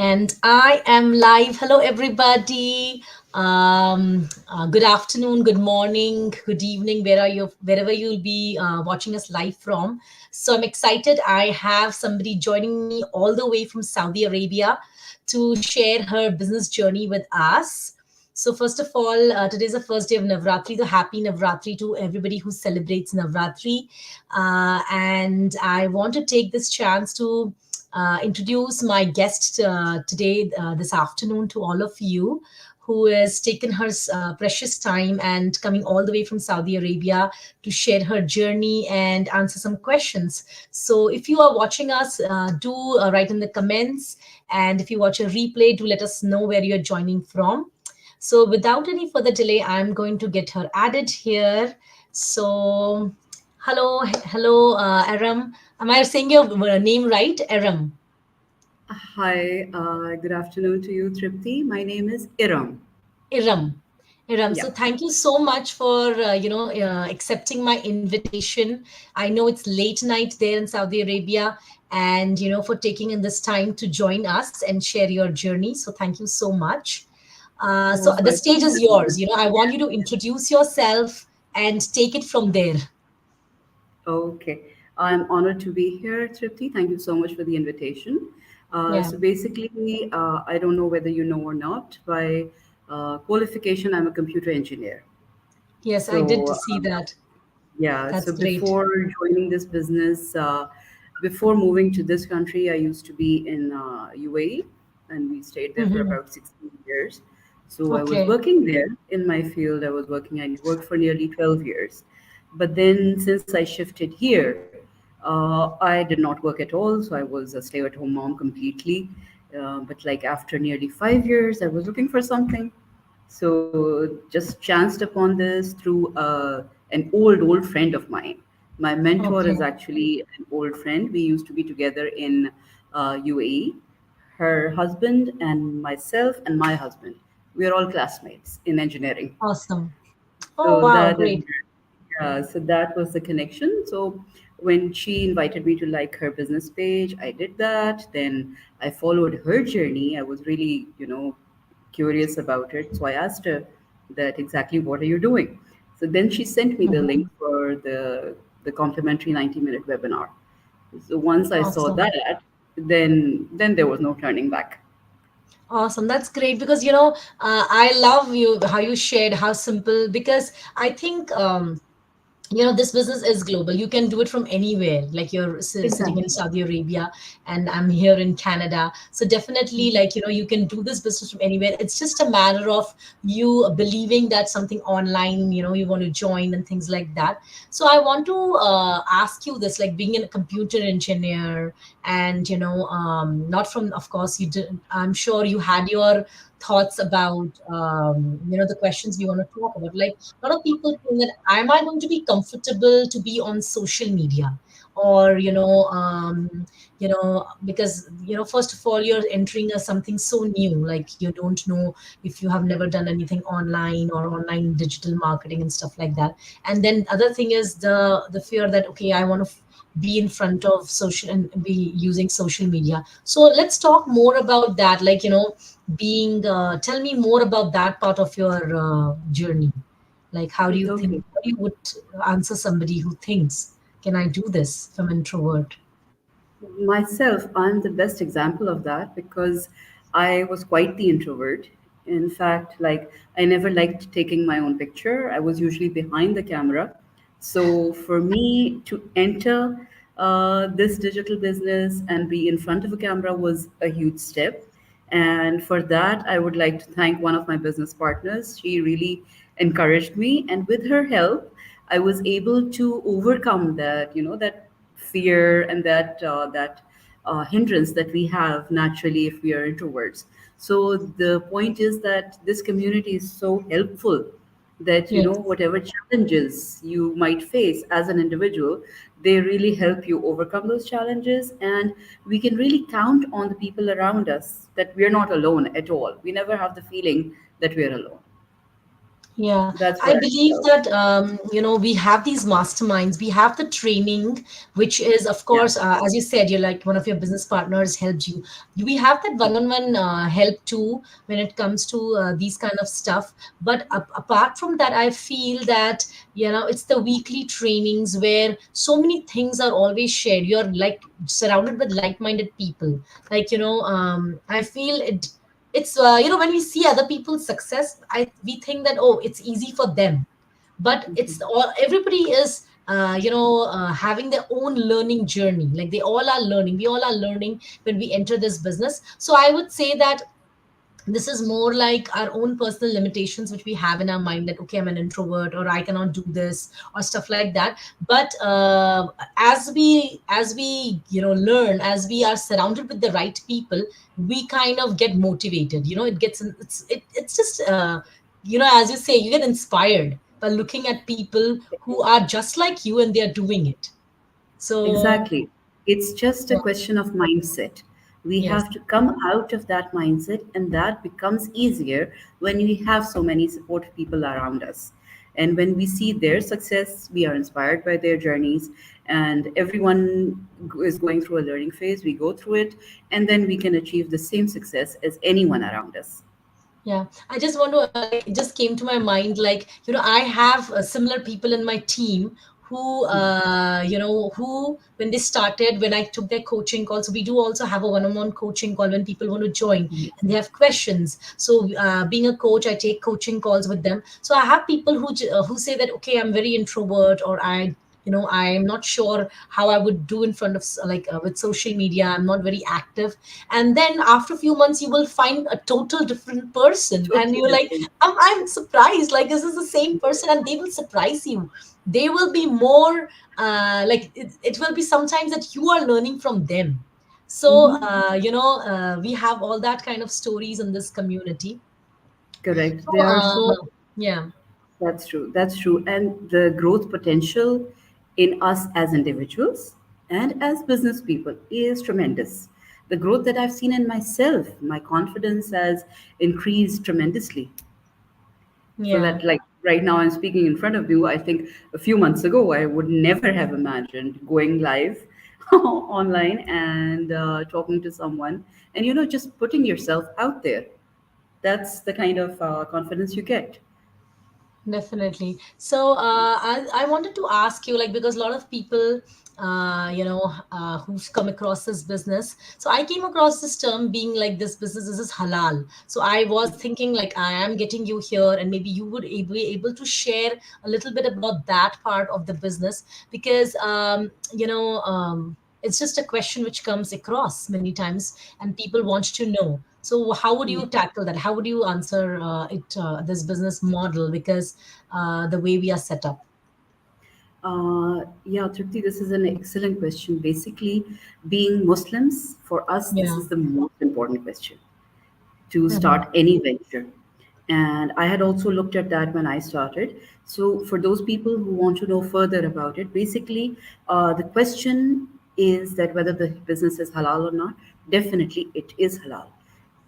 And I am live. Hello, everybody. Good afternoon, good morning, good evening, wherever you'll be watching us live from. So I'm excited. I have somebody joining me all the way from Saudi Arabia to share her business journey with us. So first of all, today's the first day of Navratri. So happy Navratri to everybody who celebrates Navratri. And I want to take this chance to introduce my guest today, this afternoon, to all of you, who has taken her precious time and coming all the way from Saudi Arabia to share her journey and answer some questions. So, if you are watching us, do write in the comments. And if you watch a replay, do let us know where you're joining from. So, without any further delay, I'm going to get her added here. So, hello, Aram. Am I saying your name right, Aram? Hi, good afternoon to you, Tripti. My name is Iram. Iram. Iram. Yeah, So thank you so much for accepting my invitation. I know it's late night there in Saudi Arabia, and for taking in this time to join us and share your journey. So thank you so much. So most the stage welcome. is yours. I want you to introduce yourself and take it from there. Okay, I'm honored to be here, Tripti. Thank you so much for the invitation. Yeah. So basically, I don't know whether you know or not, by qualification, I'm a computer engineer. Yes, I did So to see that. yeah, That's so great. before joining this business, before moving to this country, I used to be in UAE, and we stayed there for Hmm. about 16 years. So I was Okay. working there in my field. I worked for nearly 12 years. But then since I shifted here, I did not work at all. So I was a stay-at-home mom completely. But like after nearly 5 years, I was looking for something. So just chanced upon this through an old friend of mine. My mentor Okay. is actually an old friend. We used to be together in UAE. Her husband and myself and my husband, we are all classmates in engineering. Awesome. Oh, So wow. that is, Great. yeah, so that was the connection. So when she invited me to like her business page, I did that. Then I followed her journey. I was really, curious about it. So I asked her that exactly what are you doing? So then she sent me the link Mhm. for the complimentary 90-minute webinar. So once I saw Awesome. that, then there was no turning back. Awesome. That's great because I love you how you shared how simple, because I think this business is global. You can do it from anywhere, like you're sitting in Exactly. Saudi Arabia and I'm here in Canada. So definitely, like, you can do this business from anywhere. It's just a matter of you believing that something online, you want to join and things like that. So I want to ask you this, like being a computer engineer, and not from, of course, you did, I'm sure you had your thoughts about the questions we want to talk about. Like, a lot of people think that, am I going to be comfortable to be on social media? Or because first of all, you're entering something so new, like you don't know, if you have never done anything online or online digital marketing and stuff like that. And then other thing is the fear that, okay, I want to be in front of social and be using social media. So let's talk more about that, like being tell me more about that part of your journey. Like, how do you think, Okay. how you would answer somebody who thinks, can I do this from introvert? Myself, I'm the best example of that because I was quite the introvert. In fact, like I never liked taking my own picture. I was usually behind the camera. So for me to enter this digital business and be in front of a camera was a huge step. And for that, I would like to thank one of my business partners. She really encouraged me, and with her help, I was able to overcome that, that fear and that hindrance that we have naturally if we are introverts. So the point is that this community is so helpful that Yes. whatever challenges you might face as an individual, they really help you overcome those challenges, and we can really count on the people around us that we are not alone at all. We never have the feeling that we are alone. Yeah, That's I what I believe felt. that we have these masterminds, we have the training, which is, of Yeah. course, as you said, you're like one of your business partners helped you. We have that one-on-one help too when it comes to these kind of stuff. But apart from that, I feel that it's the weekly trainings where so many things are always shared. You're like surrounded with like-minded people. Like I feel it's when we see other people's success, we think that, oh, it's easy for them, but it's all, everybody is having their own learning journey. Like they all are learning, we all are learning when we enter this business. So I would say that this is more like our own personal limitations which we have in our mind, that okay, I'm an introvert, or I cannot do this, or stuff like that. But as we learn, as we are surrounded with the right people, we kind of get motivated. It gets it's just as you say, you get inspired by looking at people who are just like you and they are doing it. So Exactly. It's just a yeah, question of mindset. We yes, have to come out of that mindset, and that becomes easier when we have so many supportive people around us. And when we see their success, we are inspired by their journeys, and everyone is going through a learning phase. We go through it, and then we can achieve the same success as anyone around us. yeah. I just want to like, it just came to my mind, like, I have similar people in my team who, who, when they started, when I took their coaching calls, so we do also have a one-on-one coaching call when people want to join and they have questions. So, being a coach, I take coaching calls with them. So I have people who say that, okay, I'm very introvert, or I'm not sure how I would do in front of with social media. I'm not very active. And then after a few months, you will find a total different person, and Totally you're like, different. I'm surprised. Like, this is the same person, and they will surprise you. They will be more like it will be sometimes that you are learning from them. So we have all that kind of stories in this community. Correct. So They are so. yeah. That's true. That's true. And the growth potential in us as individuals and as business people is tremendous. The growth that I've seen in myself, my confidence has increased tremendously. So Yeah. that, like, right now I'm speaking in front of you, I think a few months ago, I would never have imagined going live online and talking to someone and, just putting yourself out there. That's the kind of confidence you get. Definitely. So I wanted to ask you, like, because a lot of people, who've come across this business. So I came across this term being like, this business, this is halal. So I was thinking, like, I am getting you here, and maybe you would be able to share a little bit about that part of the business, because it's just a question which comes across many times, and people want to know. So how would you tackle that? How would you answer this business model? Because the way we are set up. Yeah, Tripti, this is an excellent question. Basically, being Muslims, for us, this Yeah. is the most important question to Mhm. start any venture. And I had also looked at that when I started. So, for those people who want to know further about it, basically, the question is that whether the business is halal or not. Definitely, it is halal.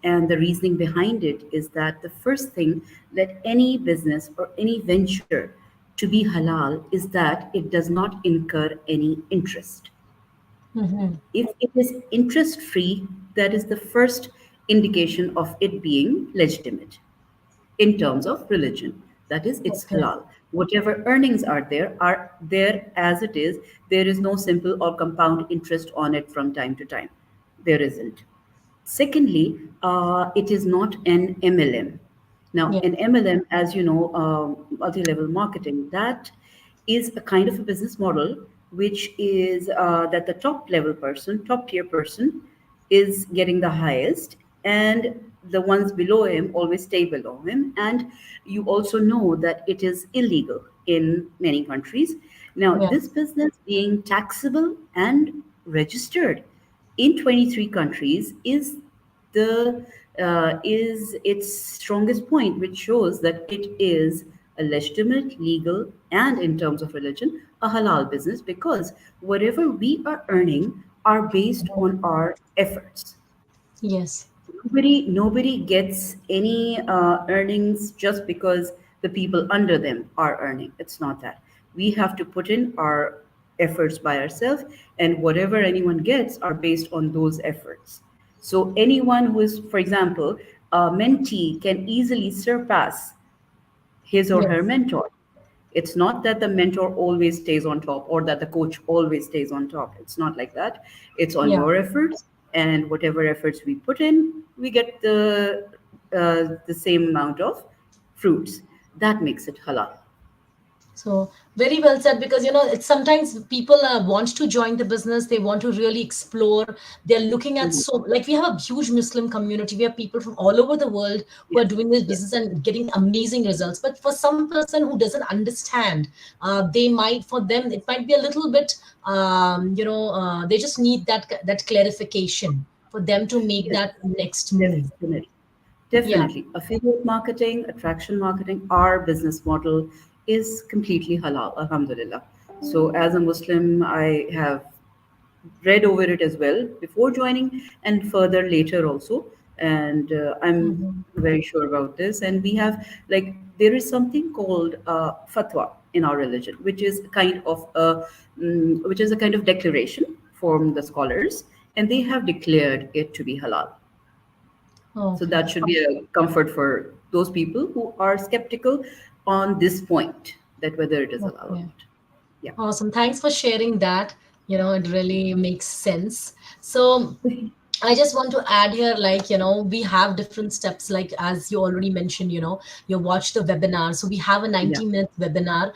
And the reasoning behind it is that the first thing that any business or any venture to be halal is that it does not incur any interest. Mhm. If it is interest free, that is the first indication of it being legitimate in terms of religion. That is, it's Okay. halal. Whatever earnings are there as it is. There is no simple or compound interest on it from time to time. There isn't. Secondly, it is not an MLM. Now, Yeah. an MLM, as you know, multi-level marketing, that is a kind of a business model which is that the top level person, top tier person, is getting the highest, and the ones below him always stay below him. And you also know that it is illegal in many countries. Now, Yeah. this business being taxable and registered in 23 countries is its strongest point, which shows that it is a legitimate, legal, and in terms of religion, a halal business, because whatever we are earning are based on our efforts. Yes. Nobody gets any earnings just because. the people under them are earning. It's not that. We have to put in our efforts by ourselves, and whatever anyone gets are based on those efforts. So anyone who is, for example, a mentee can easily surpass his or her Yes. mentor. It's not that the mentor always stays on top or that the coach always stays on top. It's not like that. It's on Yeah. your efforts, and whatever efforts we put in, we get the same amount of fruits. That makes it halal. So very well said, because it's sometimes people want to join the business, they want to really explore. They're looking at, Mhm. so like, we have a huge Muslim community. We have people from all over the world who are Yes, doing this yes, business and getting amazing results. But for some person who doesn't understand, they might, for them it might be a little bit, they just need that clarification for them to make yes, that next move. definitely. Yeah. Definitely. Affiliate marketing, attraction marketing, our business model is completely halal, alhamdulillah. So, as a Muslim, I have read over it as well before joining and further later also. And I'm Mhm. very sure about this. And we have, like, there is something called fatwa in our religion, which is a kind of declaration from the scholars, and they have declared it to be halal. So Okay. that should be a comfort for those people who are skeptical on this point, that whether it is allowed or Okay. not. Yeah. Awesome. Thanks for sharing that. It really makes sense. So, I just want to add here, like, we have different steps, like, as you already mentioned, you watch the webinar. So we have a Yeah. 90-minute webinar.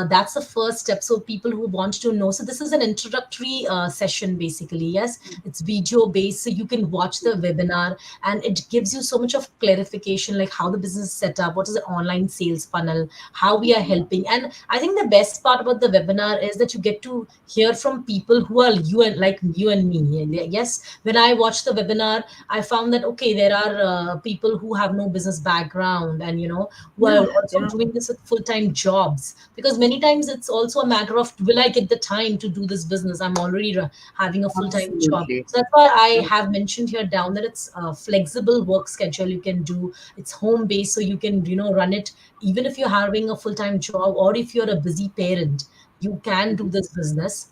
That's the first step. So people who want to know, so this is an introductory session, basically. Yes, it's video based. So you can watch the webinar, and it gives you so much of clarification, like how the business is set up, what is the online sales funnel, how we are helping. And I think the best part about the webinar is that you get to hear from people who are you and like you and me. And yes, when I watched the webinar, I found that, okay, there are people who have no business background, and who are Yeah. also Yeah. doing this with full-time jobs, because many times it's also a matter of, will I get the time to do this business? I'm already having a full-time job. Absolutely. So that's why I have mentioned here down that it's a flexible work schedule you can do. It's home based, so you can run it even if you're having a full-time job, or if you're a busy parent, you can do this business.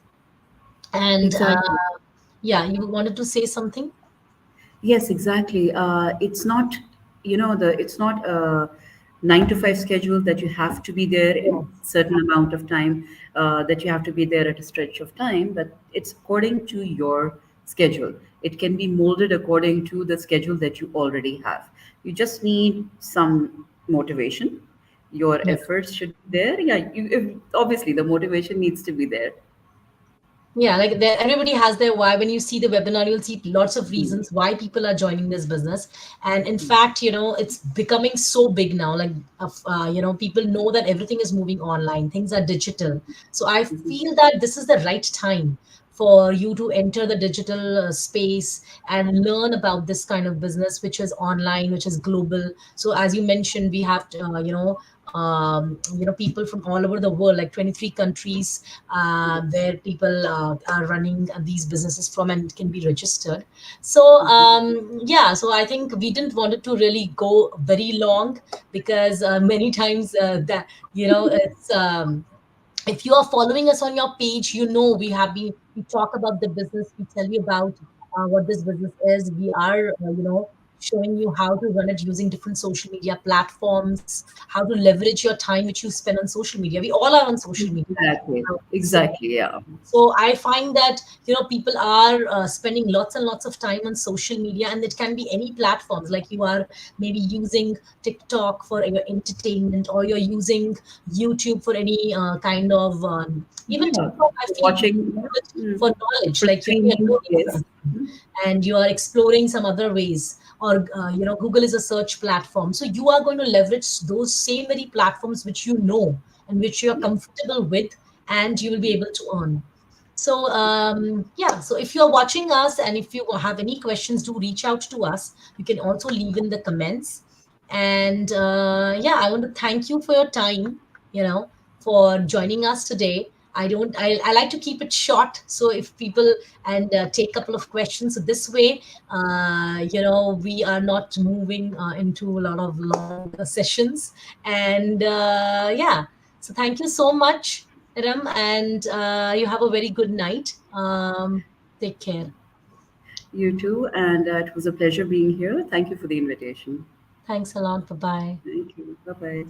And Exactly. yeah, you wanted to say something? Yes, exactly. It's not a 9 to 5 schedule that you have to be there in Yes. certain amount of time, that you have to be there at a stretch of time, but it's according to your schedule. It can be molded according to the schedule that you already have. You just need some motivation. Your Yeah. efforts should be there. Yeah, obviously the motivation needs to be there. Yeah, like everybody has their why. When you see the webinar, you'll see lots of Mm. reasons why people are joining this business. And in fact, it's becoming so big now. Like, people know that everything is moving online, things are digital. So I feel that this is the right time for you to enter the digital space and learn about this kind of business, which is online, which is global. So as you mentioned, we have people from all over the world, like 23 countries, where people are running these businesses from and can be registered. So yeah, so I think we didn't want it to really go very long, because many times that it's if you are following us on your page, we talk about the business, we tell you about what this business is. We are showing you how to run it using different social media platforms, how to leverage your time which you spend on social media. We all are on social media. Exactly. So Exactly. Yeah. I find that people are spending lots and lots of time on social media, and it can be any platforms. Like, you are maybe using TikTok for your entertainment, or you're using YouTube for any kind of even Yeah. TikTok. I feel you Watching, use it for knowledge, for like you're training, learning yes. something, and you are exploring some other ways. Or Google is a search platform, so you are going to leverage those same very platforms which you know and which you're comfortable with, and you will be able to earn. So yeah, so if you're watching us and if you have any questions, do reach out to us. You can also leave in the comments. And yeah, I want to thank you for your time, for joining us today. I like to keep it short. So if people and take a couple of questions. So this way, we are not moving into a lot of long sessions. And yeah, so thank you so much, Ram, and you have a very good night. Take care. You too, and it was a pleasure being here. Thank you for the invitation. Thanks a lot. Bye bye. Thank you. Bye bye.